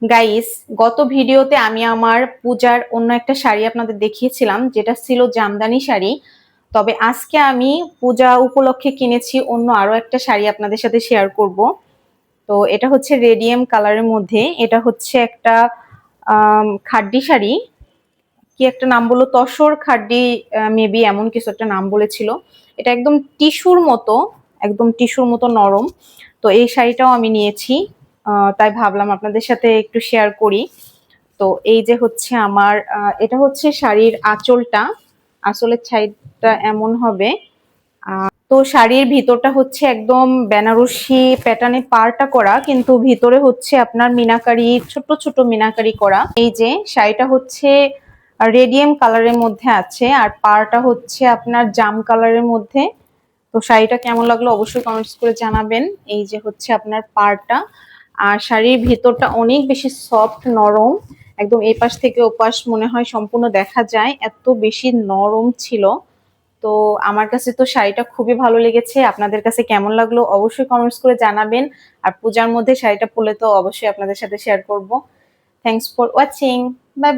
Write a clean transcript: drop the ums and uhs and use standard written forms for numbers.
Guys, গত ভিডিওতে আমি আমার পূজার অন্য একটা শাড়ি আপনাদের দেখিয়েছিলাম, যেটা ছিল জামদানি শাড়ি। তবে আজকে আমি পূজা উপলক্ষে কিনেছি অন্য আরো একটা শাড়ি আপনাদের সাথে শেয়ার করব। তো এটা হচ্ছে রেডিয়াম কালারের মধ্যে। এটা হচ্ছে একটা খাড্ডি শাড়ি। কি একটা নাম বললো, তসর খাড্ডি মেবি, এমন কিছু একটা নাম বলেছিল। এটা একদম টিস্যুর মতো, একদম টিস্যুর মতো নরম। তো এই শাড়িটাও আমি নিয়েছি, তাই ভাবলাম আপনাদের সাথে একটু শেয়ার করি। তো এই যে হচ্ছে আমার এটা হচ্ছে শাড়ির আঁচলটা, আঁচলের সাইডটা এমন হবে। তো শাড়ির ভিতরটা হচ্ছে একদম বেনারসি প্যাটার্নে পাড়টা করা, কিন্তু ভিতরে হচ্ছে আপনার মিনাকারি, ছোট ছোট মিনাকারি করা। এই যে শাড়িটা হচ্ছে রেডিয়াম কালারের মধ্যে আছে, আর পাড়টা হচ্ছে আপনার জাম কালারের মধ্যে। তো শাড়িটা কেমন লাগলো অবশ্যই কমেন্টস করে জানাবেন। এই যে হচ্ছে আপনার পাড়টা, আর শাড়ির ভিতরটা অনেক বেশি সফট, নরম। একদম এই পাশ থেকে ওপাশ মনে হয় সম্পূর্ণ দেখা যায়, এত বেশি নরম ছিল। তো আমার কাছে তো শাড়িটা খুবই ভালো লেগেছে। আপনাদের কাছে কেমন লাগলো অবশ্যই কমেন্টস করে জানাবেন। আর পূজার মধ্যে শাড়িটা পরলে তো অবশ্যই আপনাদের সাথে শেয়ার করব। Thanks for watching. Bye bye.